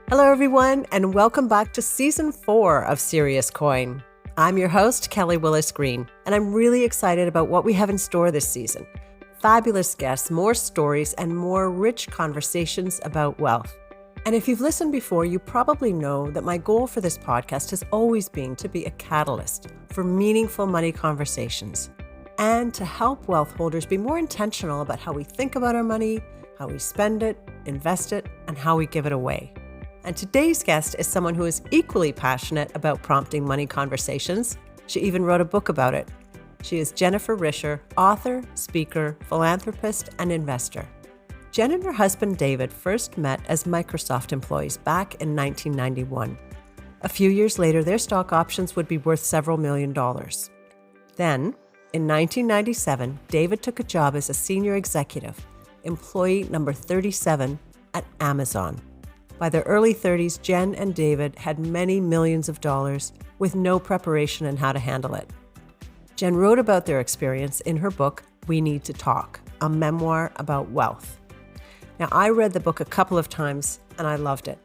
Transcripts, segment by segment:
Hello, everyone, and welcome back to Season 4 of Serious Coin. I'm your host, Kelly Willis-Green, and I'm really excited about what we have in store this season. Fabulous guests, more stories, and more rich conversations about wealth. And if you've listened before, you probably know that my goal for this podcast has always been to be a catalyst for meaningful money conversations and to help wealth holders be more intentional about how we think about our money, how we spend it, invest it, and how we give it away. And today's guest is someone who is equally passionate about prompting money conversations. She even wrote a book about it. She is Jennifer Risher, author, speaker, philanthropist, and investor. Jen and her husband David first met as Microsoft employees back in 1991. A few years later, their stock options would be worth several $1 million. Then, in 1997, David took a job as a senior executive, employee number 37 at Amazon. By their early 30s, Jen and David had many millions of dollars with no preparation in how to handle it. Jen wrote about their experience in her book, We Need to Talk, a memoir about wealth. Now, I read the book a couple of times and I loved it.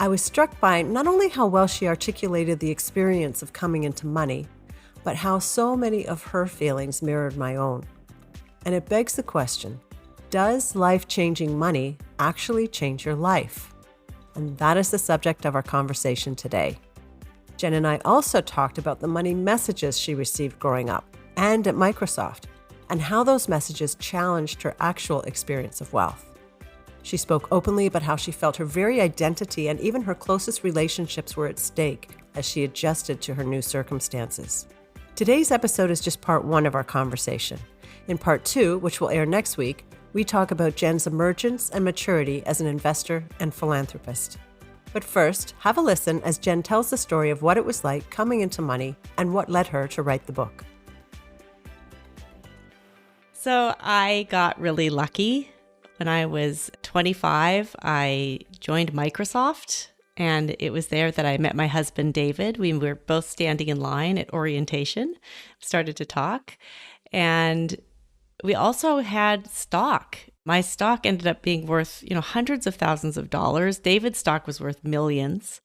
I was struck by not only how well she articulated the experience of coming into money, but how so many of her feelings mirrored my own. And it begs the question, does life-changing money actually change your life? And that is the subject of our conversation today. Jen and I also talked about the money messages she received growing up and at Microsoft, and how those messages challenged her actual experience of wealth. She spoke openly about how she felt her very identity and even her closest relationships were at stake as she adjusted to her new circumstances. Today's episode is just part one of our conversation. In part two, which will air next week, we talk about Jen's emergence and maturity as an investor and philanthropist. But first, have a listen as Jen tells the story of what it was like coming into money and what led her to write the book. So I got really lucky. When I was 25, I joined Microsoft, and it was there that I met my husband, David. We were both standing in line at orientation, started to talk, and we also had stock. My stock ended up being worth, hundreds of thousands of dollars. David's stock was worth millions,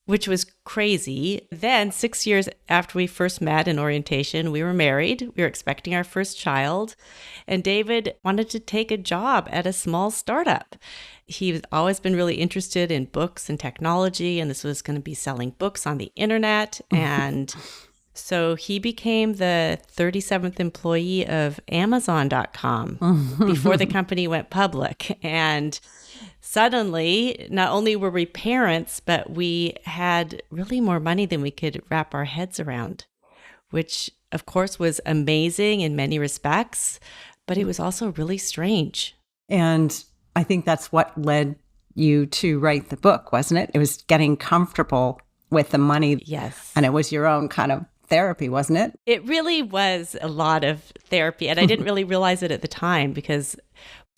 which was crazy. Then 6 years after we first met in orientation, we were married. We were expecting our first child, and David wanted to take a job at a small startup. He's always been really interested in books and technology, and this was going to be selling books on the internet. And so he became the 37th employee of Amazon.com before the company went public. And suddenly, not only were we parents, but we had really more money than we could wrap our heads around, which of course was amazing in many respects, but it was also really strange. And I think that's what led you to write the book, wasn't it? It was getting comfortable with the money. Yes. And it was your own kind of therapy, wasn't it? It really was a lot of therapy. And I didn't really realize it at the time because,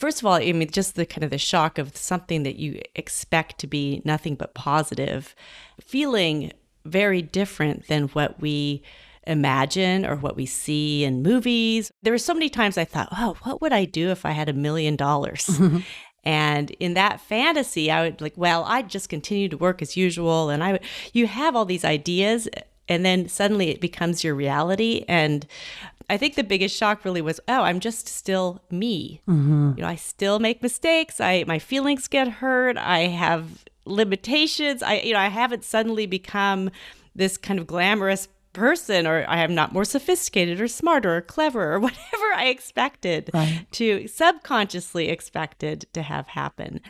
first of all, just the shock of something that you expect to be nothing but positive, feeling very different than what we imagine or what we see in movies. There were so many times I thought, oh, what would I do if I had $1 million? And in that fantasy, I would I'd just continue to work as usual. And you have all these ideas, and then suddenly it becomes your reality. And I think the biggest shock really was, I'm just still me. Mm-hmm. I still make mistakes. My feelings get hurt. I have limitations. I haven't suddenly become this kind of glamorous person, or I am not more sophisticated or smarter or clever or whatever I expected to subconsciously expected to have happen.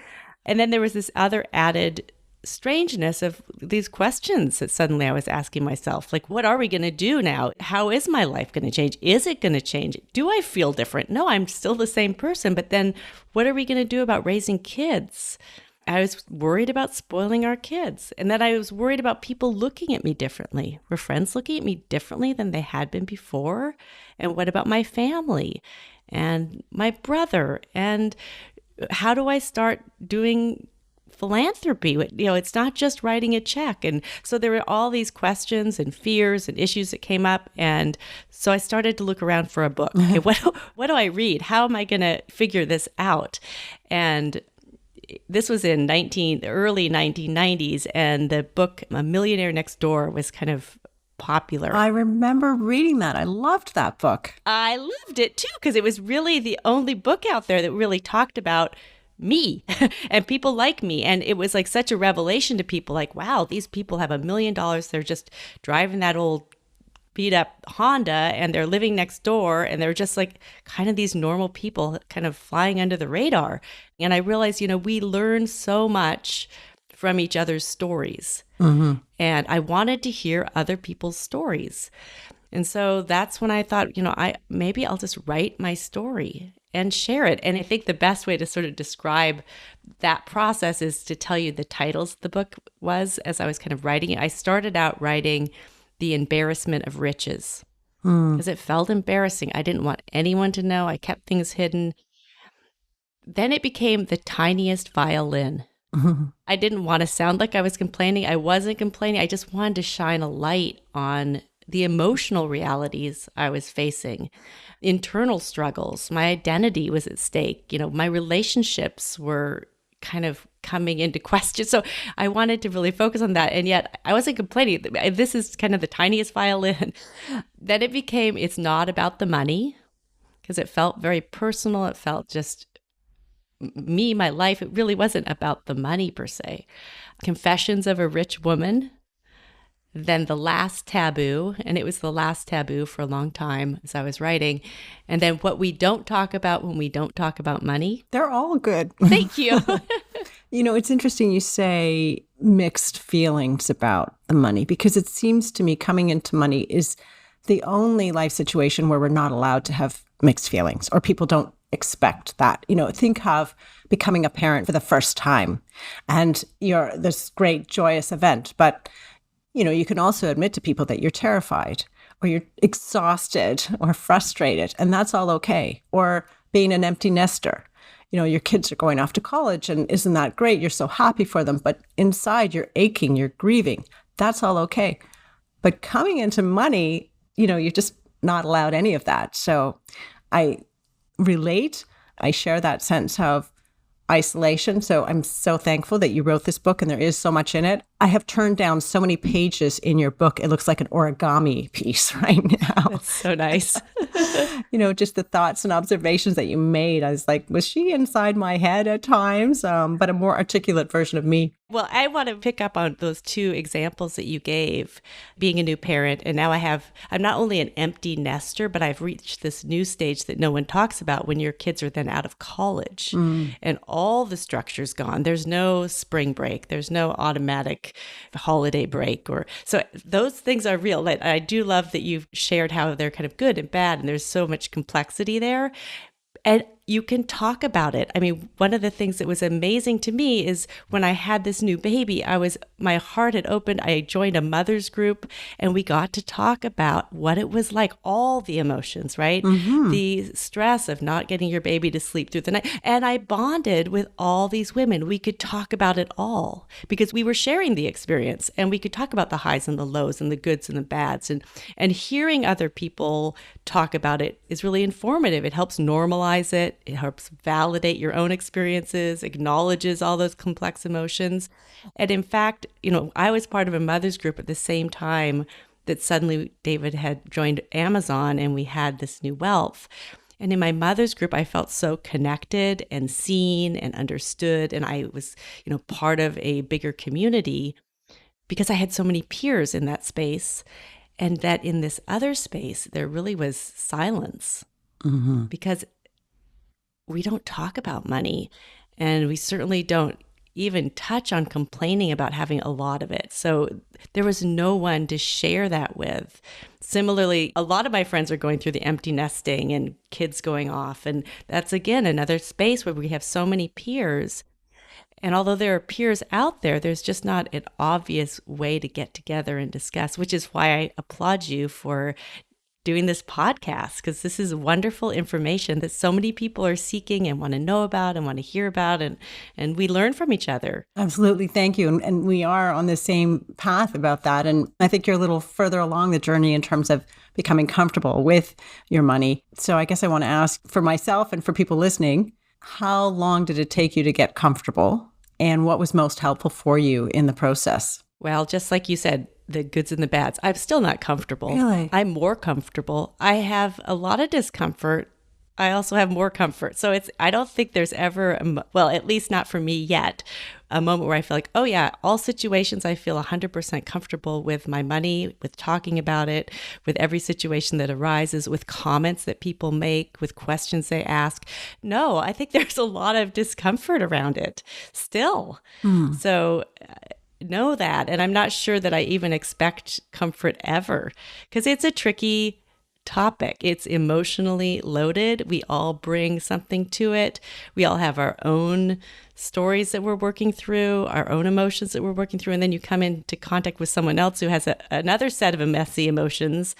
And then there was this other added strangeness of these questions that suddenly I was asking myself, what are we going to do now? How is my life going to change? Is it going to change? Do I feel different? No, I'm still the same person. But then what are we going to do about raising kids? I was worried about spoiling our kids. And then I was worried about people looking at me differently. Were friends looking at me differently than they had been before? And what about my family and my brother? And how do I start doing philanthropy? It's not just writing a check. And so there were all these questions and fears and issues that came up. And so I started to look around for a book. Okay, what do I read? How am I going to figure this out? And this was in the early 1990s, and the book A Millionaire Next Door was kind of popular. I remember reading that. I loved that book. I loved it too, because it was really the only book out there that really talked about me and people like me. And it was like such a revelation to people, like, wow, these people have $1 million. They're just driving that old beat up Honda and they're living next door, and they're just like kind of these normal people kind of flying under the radar. And I realized, we learn so much from each other's stories. Mm-hmm. And I wanted to hear other people's stories. And so that's when I thought, maybe I'll just write my story and share it. And I think the best way to sort of describe that process is to tell you the titles the book was as I was kind of writing it. I started out writing The Embarrassment of Riches because it felt embarrassing. I didn't want anyone to know. I kept things hidden. Then it became The Tiniest Violin. I didn't want to sound like I was complaining. I wasn't complaining. I just wanted to shine a light on the emotional realities I was facing, internal struggles. My identity was at stake. My relationships were kind of coming into question. So I wanted to really focus on that. And yet I wasn't complaining. This is kind of the tiniest violin. Then it became, it's not about the money, because it felt very personal. It felt just me, my life. It really wasn't about the money per se. Confessions of a Rich Woman. Then The Last Taboo, and it was the last taboo for a long time as I was writing. And then What We Don't Talk About When We Don't Talk About Money. They're all good. Thank you. It's interesting you say mixed feelings about the money, because it seems to me coming into money is the only life situation where we're not allowed to have mixed feelings, or people don't expect that. Think of becoming a parent for the first time, and you're this great joyous event, but you can also admit to people that you're terrified, or you're exhausted or frustrated, and that's all okay. Or being an empty nester. Your kids are going off to college, and isn't that great? You're so happy for them, but inside you're aching, you're grieving. That's all okay. But coming into money, you're just not allowed any of that. So I relate. I share that sense of isolation. So I'm so thankful that you wrote this book, and there is so much in it. I have turned down so many pages in your book. It looks like an origami piece right now. That's so nice. Just the thoughts and observations that you made. I was like, was she inside my head at times? But a more articulate version of me. Well, I want to pick up on those two examples that you gave, being a new parent. And now I'm not only an empty nester, but I've reached this new stage that no one talks about when your kids are then out of college and all the structure's gone. There's no spring break. There's no automatic holiday break. So those things are real. I do love that you've shared how they're kind of good and bad, and there's so much complexity there. And you can talk about it. I mean, one of the things that was amazing to me is when I had this new baby, my heart had opened. I joined a mother's group, and we got to talk about what it was like, all the emotions, right? Mm-hmm. The stress of not getting your baby to sleep through the night. And I bonded with all these women. We could talk about it all because we were sharing the experience, and we could talk about the highs and the lows and the goods and the bads. And hearing other people talk about it is really informative. It helps normalize it. It helps validate your own experiences, acknowledges all those complex emotions. And in fact, I was part of a mother's group at the same time that suddenly David had joined Amazon, and we had this new wealth. And in my mother's group, I felt so connected and seen and understood. And I was, part of a bigger community because I had so many peers in that space. And that in this other space, there really was silence because we don't talk about money, and we certainly don't even touch on complaining about having a lot of it. So there was no one to share that with. Similarly, a lot of my friends are going through the empty nesting and kids going off. And that's, again, another space where we have so many peers. And although there are peers out there, there's just not an obvious way to get together and discuss, which is why I applaud you for doing this podcast, because this is wonderful information that so many people are seeking and want to know about and want to hear about, and we learn from each other. Absolutely. Thank you. And we are on the same path about that. And I think you're a little further along the journey in terms of becoming comfortable with your money. So I guess I want to ask for myself and for people listening, How long did it take you to get comfortable? And what was most helpful for you in the process? Well, just like you said, the goods and the bads. I'm still not comfortable. Really? I'm more comfortable. I have a lot of discomfort. I also have more comfort. So I don't think there's ever, well, at least not for me yet, a moment where I feel like, oh yeah, all situations I feel 100% comfortable with my money, with talking about it, with every situation that arises, with comments that people make, with questions they ask. No, I think there's a lot of discomfort around it still. So know that. And I'm not sure that I even expect comfort ever, because it's a tricky topic. It's emotionally loaded. We all bring something to it. We all have our own stories that we're working through, our own emotions that we're working through. And then you come into contact with someone else who has another set of messy emotions.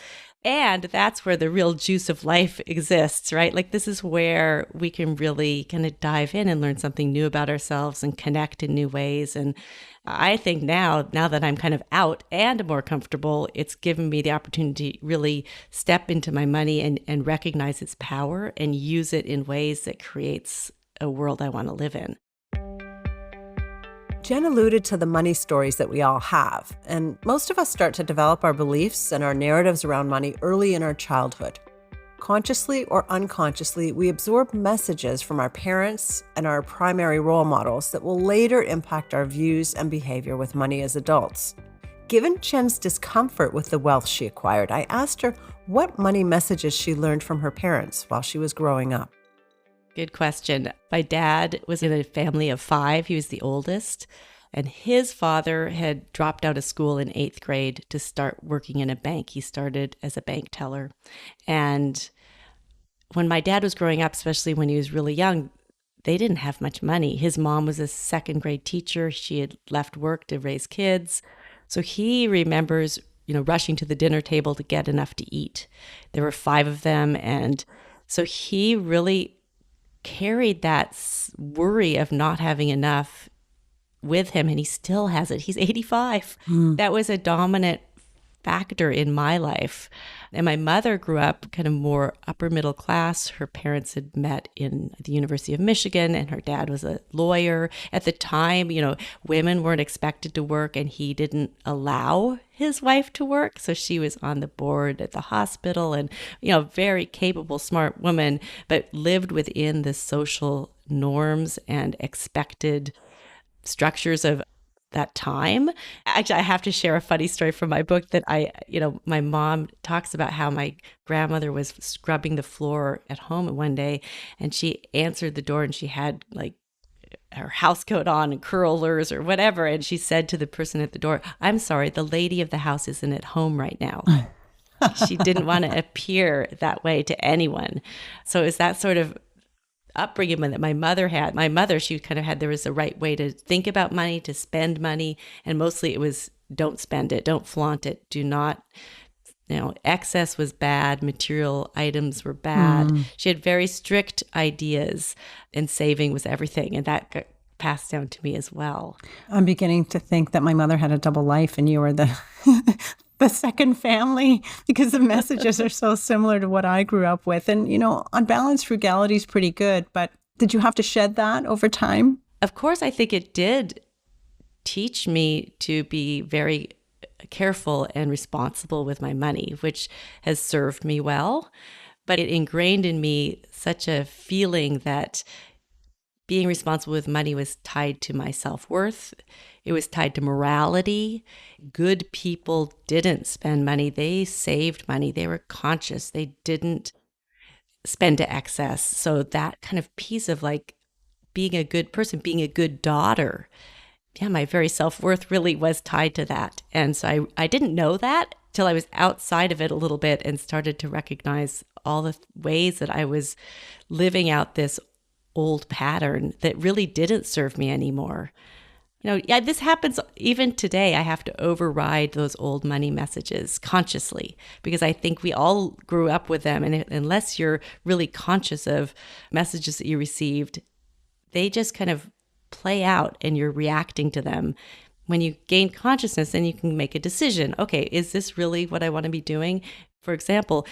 And that's where the real juice of life exists, right? Like this is where we can really kind of dive in and learn something new about ourselves and connect in new ways. And I think now that I'm kind of out and more comfortable, it's given me the opportunity to really step into my money and recognize its power and use it in ways that creates a world I want to live in. Jen alluded to the money stories that we all have, and most of us start to develop our beliefs and our narratives around money early in our childhood. Consciously or unconsciously, we absorb messages from our parents and our primary role models that will later impact our views and behavior with money as adults. Given Jen's discomfort with the wealth she acquired, I asked her what money messages she learned from her parents while she was growing up. Good question. My dad was in a family of 5. He was the oldest. And his father had dropped out of school in 8th grade to start working in a bank. He started as a bank teller. And when my dad was growing up, especially when he was really young, they didn't have much money. His mom was a 2nd grade teacher. She had left work to raise kids. So he remembers, rushing to the dinner table to get enough to eat. There were 5 of them. And so he really carried that worry of not having enough with him, and he still has it. He's 85. That was a dominant factor in my life. And my mother grew up kind of more upper middle class. Her parents had met in the University of Michigan, and her dad was a lawyer. At the time, women weren't expected to work, and he didn't allow his wife to work. So she was on the board at the hospital and, very capable, smart woman, but lived within the social norms and expected structures of that time. Actually, I have to share a funny story from my book that my mom talks about how my grandmother was scrubbing the floor at home one day, and she answered the door and she had like her house coat on and curlers or whatever. And she said to the person at the door, "I'm sorry, the lady of the house isn't at home right now." She didn't want to appear that way to anyone. So it's that sort of upbringing that my mother had. My mother, she kind of had, there was a right way to think about money, to spend money. And mostly it was, don't spend it, don't flaunt it, do not, excess was bad, material items were bad. She had very strict ideas, and saving was everything. And that got passed down to me as well. I'm beginning to think that my mother had a double life and you were the the second family, because the messages are so similar to what I grew up with. And, on balance, frugality is pretty good. But did you have to shed that over time? Of course, I think it did teach me to be very careful and responsible with my money, which has served me well. But it ingrained in me such a feeling that being responsible with money was tied to my self-worth. It was tied to morality. Good people didn't spend money. They saved money. They were conscious. They didn't spend to excess. So that kind of piece of like being a good person, being a good daughter, my very self-worth really was tied to that. And so I didn't know that till I was outside of it a little bit and started to recognize all the ways that I was living out this old pattern that really didn't serve me anymore. This happens even today. I have to override those old money messages consciously because I think we all grew up with them. And unless you're really conscious of messages that you received, they just kind of play out and you're reacting to them. When you gain consciousness, then you can make a decision. Okay, is this really what I want to be doing? For example,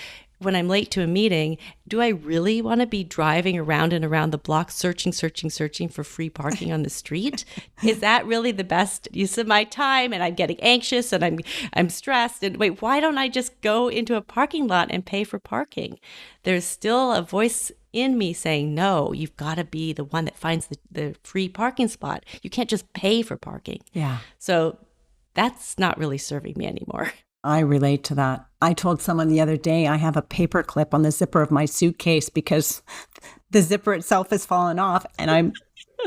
when I'm late to a meeting, do I really want to be driving around and around the block searching for free parking on the street? Is that really the best use of my time? And I'm getting anxious and I'm stressed. And wait, why don't I just go into a parking lot and pay for parking? There's still a voice in me saying, no, you've got to be the one that finds the free parking spot. You can't just pay for parking. Yeah. So that's not really serving me anymore. I relate to that. I told someone the other day I have a paper clip on the zipper of my suitcase because the zipper itself has fallen off and I'm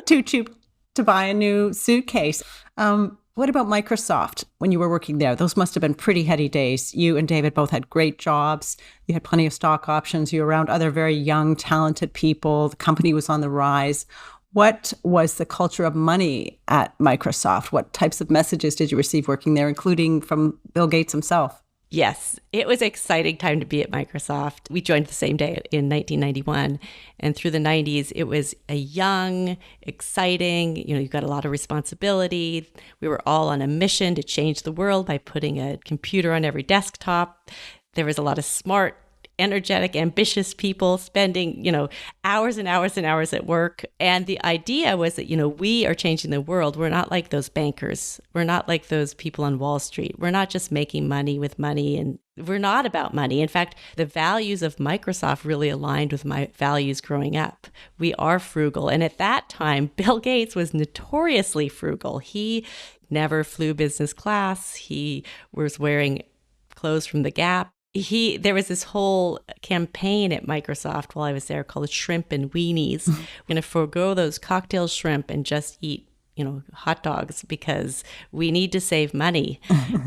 too cheap to buy a new suitcase. What about Microsoft when you were working there? Those must have been pretty heady days. You and David both had great jobs. You had plenty of stock options. You were around other very young, talented people. The company was on the rise. What was the culture of money at Microsoft? What types of messages did you receive working there, including from Bill Gates himself? Yes, it was an exciting time to be at Microsoft. We joined the same day in 1991. And through the 90s, it was a young, exciting, you got a lot of responsibility. We were all on a mission to change the world by putting a computer on every desktop. There was a lot of smart, energetic, ambitious people spending, hours and hours and hours at work. And the idea was that, we are changing the world. We're not like those bankers. We're not like those people on Wall Street. We're not just making money with money, and we're not about money. In fact, the values of Microsoft really aligned with my values growing up. We are frugal. And at that time, Bill Gates was notoriously frugal. He never flew business class. He was wearing clothes from the Gap. There was this whole campaign at Microsoft while I was there called Shrimp and Weenies. We're going to forego those cocktail shrimp and just eat, hot dogs because we need to save money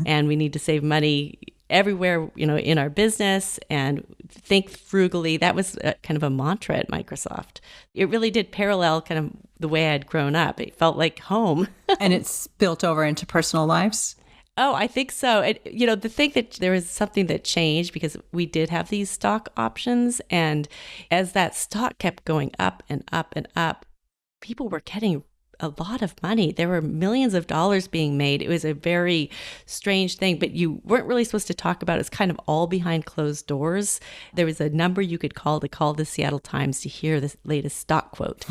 and we need to save money everywhere, in our business and think frugally. That was kind of a mantra at Microsoft. It really did parallel kind of the way I'd grown up. It felt like home. And it's built over into personal lives? Oh, I think so. The thing that there was something that changed because we did have these stock options. And as that stock kept going up and up and up, people were getting a lot of money. There were millions of dollars being made. It was a very strange thing, but you weren't really supposed to talk about it. It's kind of all behind closed doors. There was a number you could call the Seattle Times to hear the latest stock quote.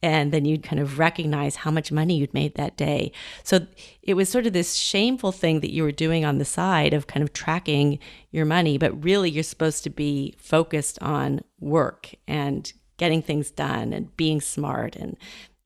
And then you'd kind of recognize how much money you'd made that day. So it was sort of this shameful thing that you were doing on the side of kind of tracking your money, but really you're supposed to be focused on work and getting things done and being smart.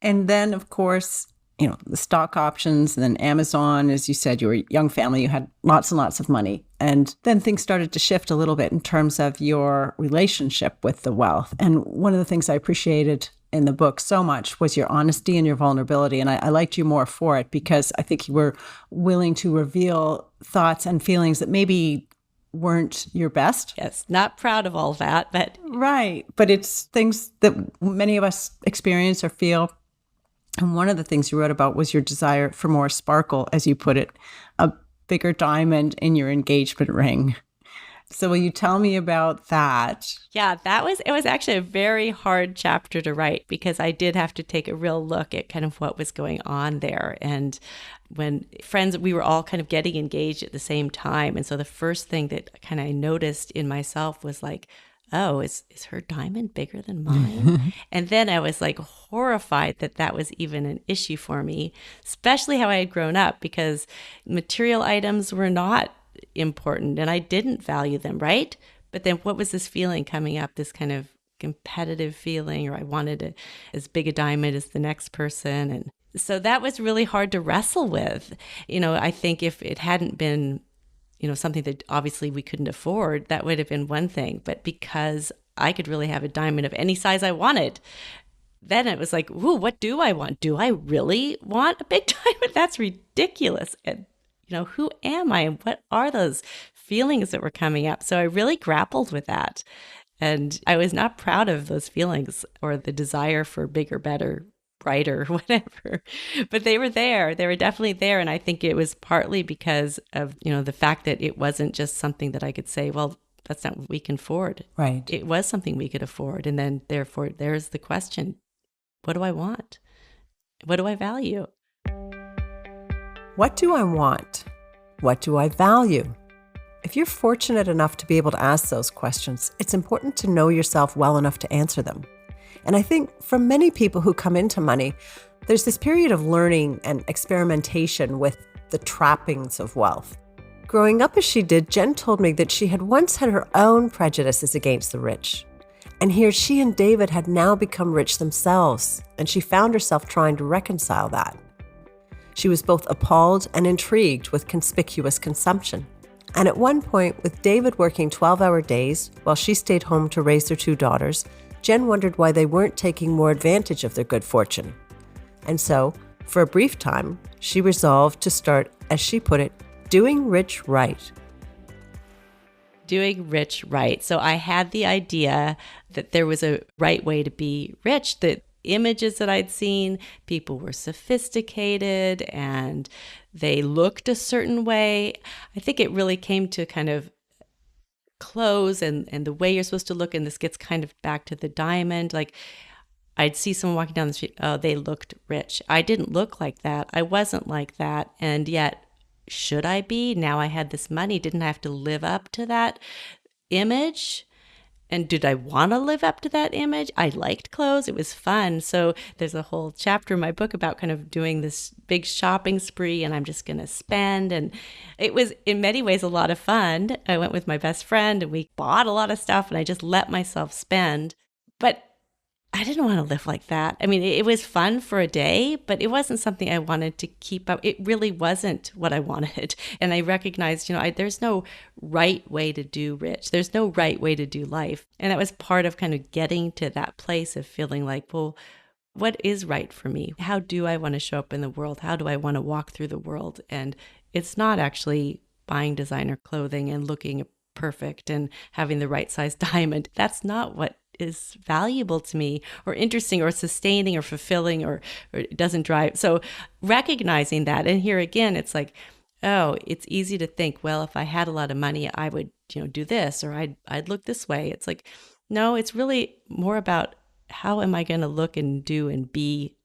And then, of course, the stock options, and then Amazon, as you said, you were a young family, you had lots and lots of money. And then things started to shift a little bit in terms of your relationship with the wealth. And one of the things I appreciated in the book so much was your honesty and your vulnerability. And I liked you more for it because I think you were willing to reveal thoughts and feelings that maybe weren't your best. Yes, not proud of all that, but... Right. But it's things that many of us experience or feel. And one of the things you wrote about was your desire for more sparkle, as you put it, a bigger diamond in your engagement ring. So will you tell me about that? Yeah, it was actually a very hard chapter to write because I did have to take a real look at kind of what was going on there. And when we were all kind of getting engaged at the same time. And so the first thing that kind of I noticed in myself was like, oh, is her diamond bigger than mine? And then I was like horrified that was even an issue for me, especially how I had grown up because material items were not important and I didn't value them, right? But then what was this feeling coming up, this kind of competitive feeling, or I wanted as big a diamond as the next person. And so that was really hard to wrestle with. I think if it hadn't been something that obviously we couldn't afford, that would have been one thing. But because I could really have a diamond of any size I wanted, then it was like, ooh, what do I want? Do I really want a big diamond? That's ridiculous. And, who am I? And what are those feelings that were coming up? So I really grappled with that. And I was not proud of those feelings or the desire for bigger, better, brighter, whatever. But they were there. They were definitely there. And I think it was partly because of, the fact that it wasn't just something that I could say, well, that's not what we can afford. Right. It was something we could afford. And then therefore, there's the question, what do I want? What do I value? What do I want? What do I value? If you're fortunate enough to be able to ask those questions, it's important to know yourself well enough to answer them. And I think for many people who come into money, there's this period of learning and experimentation with the trappings of wealth. Growing up as she did, Jen told me that she had once had her own prejudices against the rich. And here she and David had now become rich themselves, and she found herself trying to reconcile that. She was both appalled and intrigued with conspicuous consumption. And at one point, with David working 12-hour days while she stayed home to raise their 2 daughters, Jen wondered why they weren't taking more advantage of their good fortune. And so, for a brief time, she resolved to start, as she put it, doing rich right. Doing rich right. So I had the idea that there was a right way to be rich, that images that I'd seen, people were sophisticated and they looked a certain way. I think it really came to kind of clothes and the way you're supposed to look. And this gets kind of back to the diamond. Like I'd see someone walking down the street, oh, they looked rich. I didn't look like that. I wasn't like that. And yet, should I be? Now I had this money. Didn't I have to live up to that image? And did I want to live up to that image? I liked clothes. It was fun. So there's a whole chapter in my book about kind of doing this big shopping spree, and I'm just going to spend. And it was in many ways a lot of fun. I went with my best friend and we bought a lot of stuff and I just let myself spend. But I didn't want to live like that. I mean, it was fun for a day, but it wasn't something I wanted to keep up. It really wasn't what I wanted. And I recognized, there's no right way to do rich. There's no right way to do life. And that was part of kind of getting to that place of feeling like, well, what is right for me? How do I want to show up in the world? How do I want to walk through the world? And it's not actually buying designer clothing and looking perfect and having the right size diamond. That's not what is valuable to me or interesting or sustaining or fulfilling or it doesn't drive. So recognizing that, and here again, it's like, oh, it's easy to think, well, if I had a lot of money, I would, do this or I'd look this way. It's like, no, it's really more about how am I going to look and do and be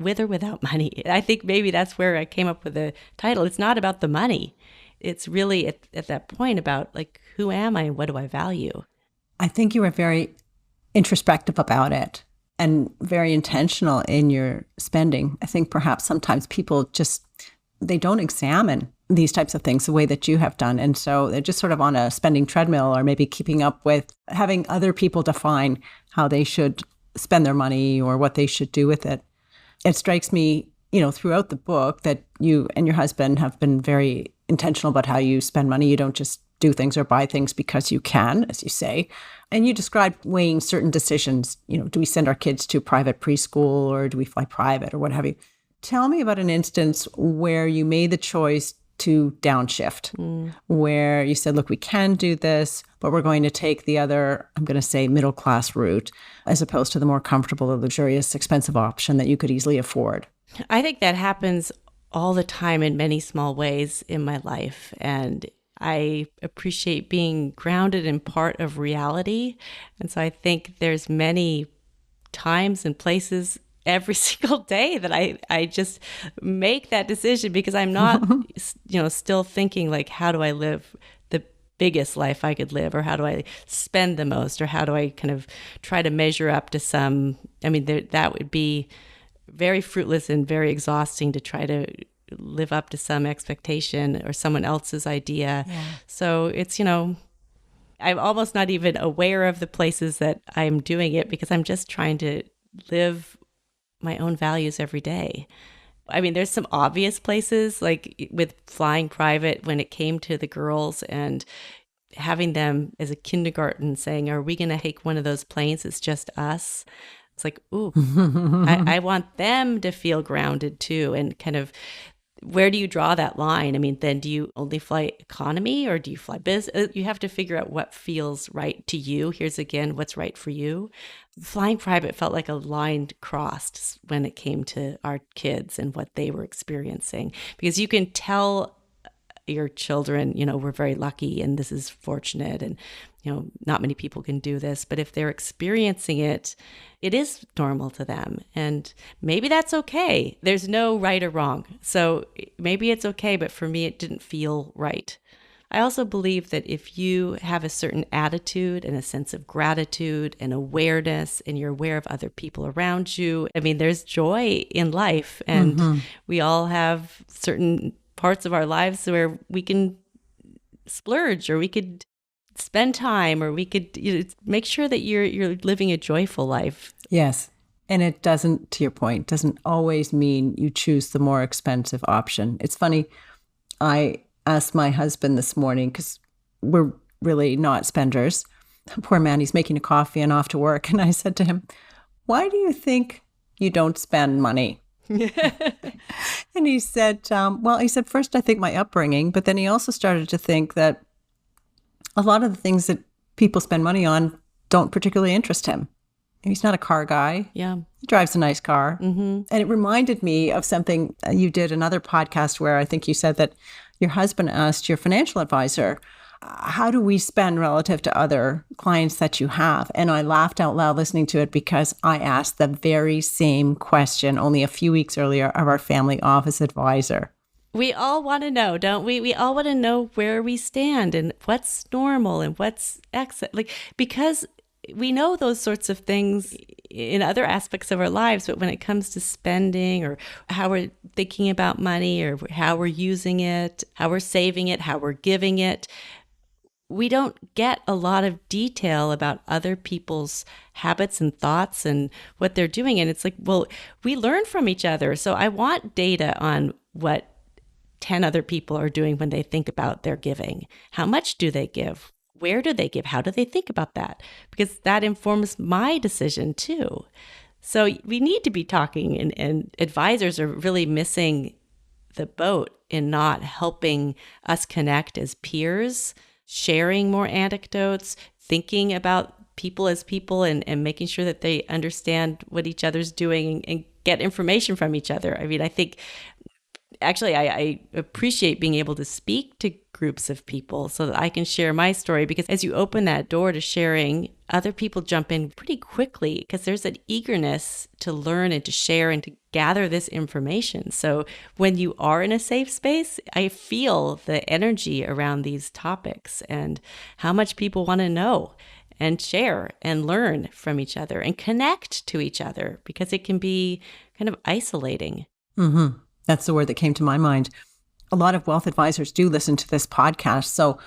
with or without money. I think maybe that's where I came up with the title. It's not about the money. It's really at that point about like, who am I and what do I value? I think you were very introspective about it and very intentional in your spending. I think perhaps sometimes people they don't examine these types of things the way that you have done. And so they're just sort of on a spending treadmill or maybe keeping up with having other people define how they should spend their money or what they should do with it. It strikes me, throughout the book that you and your husband have been very intentional about how you spend money. You don't just do things or buy things because you can, as you say. And you described weighing certain decisions. Do we send our kids to private preschool or do we fly private or what have you? Tell me about an instance where you made the choice to downshift, where you said, look, we can do this, but we're going to take the other, I'm going to say, middle-class route, as opposed to the more comfortable or luxurious, expensive option that you could easily afford. I think that happens all the time in many small ways in my life. And I appreciate being grounded in part of reality. And so I think there's many times and places every single day that I just make that decision because I'm not, still thinking like, how do I live the biggest life I could live, or how do I spend the most, or how do I kind of try to measure up to some, that would be very fruitless and very exhausting to try to live up to some expectation or someone else's idea. Yeah. So it's, I'm almost not even aware of the places that I'm doing it because I'm just trying to live my own values every day. There's some obvious places, like with flying private when it came to the girls and having them as a kindergarten saying, are we going to take one of those planes? It's just us. It's like, ooh, I want them to feel grounded too. And kind of, where do you draw that line? Then do you only fly economy or do you fly business? You have to figure out what feels right to you. Here's again, what's right for you. Flying private felt like a line crossed when it came to our kids and what they were experiencing, because you can tell your children, we're very lucky and this is fortunate and, not many people can do this, but if they're experiencing it, it is normal to them. And maybe that's okay. There's no right or wrong. So maybe it's okay, but for me, it didn't feel right. I also believe that if you have a certain attitude and a sense of gratitude and awareness, and you're aware of other people around you, I mean, there's joy in life. And we all have certain parts of our lives where we can splurge, or we could spend time, or we could make sure that you're living a joyful life. Yes. And it doesn't, to your point, doesn't always mean you choose the more expensive option. It's funny, I asked my husband this morning, because we're really not spenders. Poor man, he's making a coffee and off to work. And I said to him, why do you think you don't spend money? And he said, first, I think my upbringing, but then he also started to think that a lot of the things that people spend money on don't particularly interest him. He's not a car guy. Yeah. He drives a nice car. Mm-hmm. And it reminded me of something you did, another podcast where I think you said that your husband asked your financial advisor, how do we spend relative to other clients that you have? And I laughed out loud listening to it, because I asked the very same question only a few weeks earlier of our family office advisor. We all want to know, don't we? We all want to know where we stand and what's normal and what's excess. Because we know those sorts of things in other aspects of our lives, but when it comes to spending, or how we're thinking about money, or how we're using it, how we're saving it, how we're giving it, we don't get a lot of detail about other people's habits and thoughts and what they're doing. And it's like, well, we learn from each other. So I want data on what 10 other people are doing when they think about their giving. How much do they give? Where do they give? How do they think about that? Because that informs my decision too. So we need to be talking, and advisors are really missing the boat in not helping us connect as peers, sharing more anecdotes, thinking about people as people, and making sure that they understand what each other's doing and get information from each other. I mean, I think actually I appreciate being able to speak to groups of people so that I can share my story, because as you open that door to sharing, other people jump in pretty quickly, because there's an eagerness to learn and to share and to gather this information. So when you are in a safe space, I feel the energy around these topics and how much people want to know and share and learn from each other and connect to each other, because it can be kind of isolating. Mm-hmm. That's the word that came to my mind. A lot of wealth advisors do listen to this podcast. So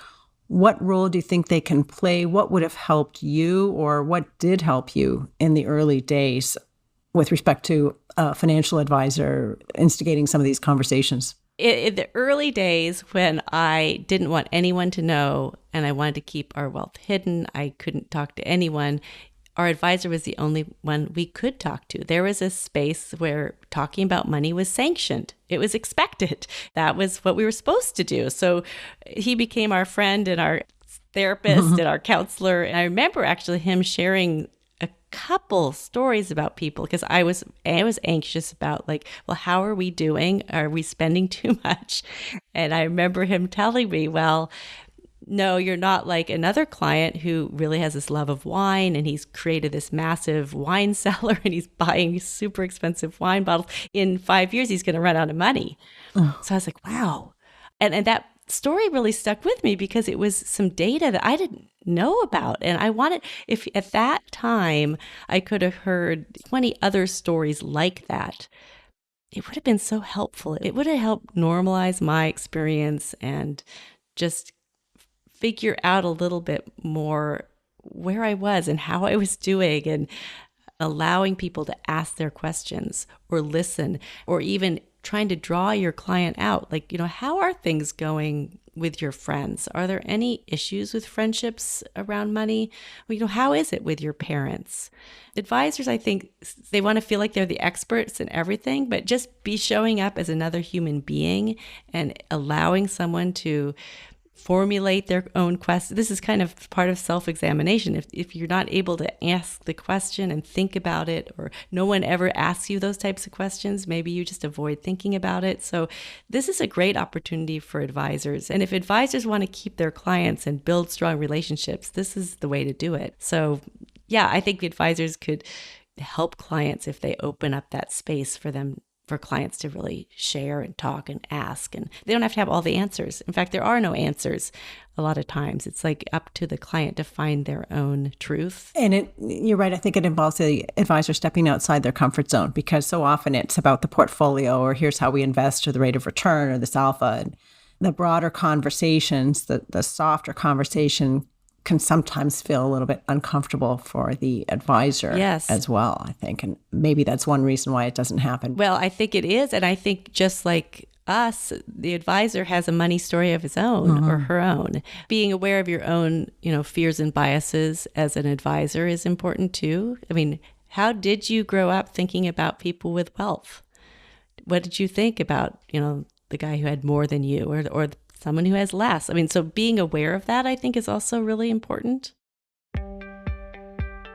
what role do you think they can play? What would have helped you, or what did help you in the early days with respect to a financial advisor instigating some of these conversations? In the early days, when I didn't want anyone to know and I wanted to keep our wealth hidden, I couldn't talk to anyone, our advisor was the only one we could talk to. There was a space where talking about money was sanctioned. It was expected. That was what we were supposed to do. So he became our friend and our therapist and our counselor. And I remember actually him sharing a couple stories about people, because I was anxious about, like, well, how are we doing? Are we spending too much? And I remember him telling me, well, no, you're not like another client who really has this love of wine, and he's created this massive wine cellar and he's buying super expensive wine bottles. In 5 years, he's going to run out of money. Oh. So I was like, wow. And that story really stuck with me, because it was some data that I didn't know about. And I wanted, if at that time I could have heard 20 other stories like that, it would have been so helpful. It would have helped normalize my experience and just figure out a little bit more where I was and how I was doing, and allowing people to ask their questions or listen, or even trying to draw your client out. Like, how are things going with your friends? Are there any issues with friendships around money? Well, how is it with your parents? Advisors, I think, they want to feel like they're the experts in everything, but just be showing up as another human being and allowing someone to formulate their own question. This is kind of part of self-examination. If you're not able to ask the question and think about it, or no one ever asks you those types of questions, maybe you just avoid thinking about it. So this is a great opportunity for advisors. And if advisors want to keep their clients and build strong relationships, this is the way to do it. So yeah, I think advisors could help clients if they open up that space for them for clients to really share and talk and ask. And they don't have to have all the answers. In fact, there are no answers a lot of times. It's like up to the client to find their own truth. And you're right. I think it involves the advisor stepping outside their comfort zone, because so often it's about the portfolio, or here's how we invest, or the rate of return, or this alpha. And the broader conversations, the softer conversation can sometimes feel a little bit uncomfortable for the advisor as well, I think. And maybe that's one reason why it doesn't happen. Well, I think it is. And I think just like us, the advisor has a money story of his own or her own. Being aware of your own, fears and biases as an advisor is important too. I mean, how did you grow up thinking about people with wealth? What did you think about, the guy who had more than you or someone who has less? I mean, so being aware of that, I think, is also really important.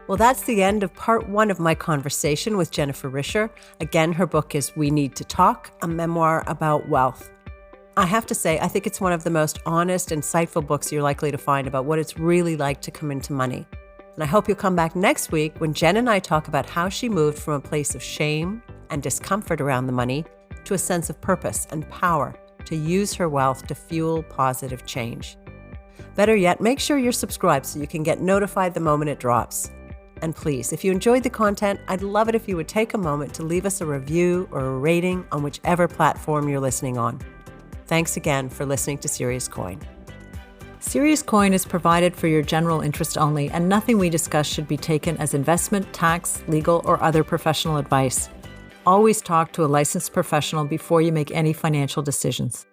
Well, that's the end of part 1 of my conversation with Jennifer Risher. Again, her book is We Need to Talk, a memoir about wealth. I have to say, I think it's one of the most honest, insightful books you're likely to find about what it's really like to come into money. And I hope you'll come back next week when Jen and I talk about how she moved from a place of shame and discomfort around the money to a sense of purpose and power to use her wealth to fuel positive change. Better yet, make sure you're subscribed so you can get notified the moment it drops. And please, if you enjoyed the content, I'd love it if you would take a moment to leave us a review or a rating on whichever platform you're listening on. Thanks again for listening to Serious Coin. Serious Coin is provided for your general interest only, and nothing we discuss should be taken as investment, tax, legal, or other professional advice. Always talk to a licensed professional before you make any financial decisions.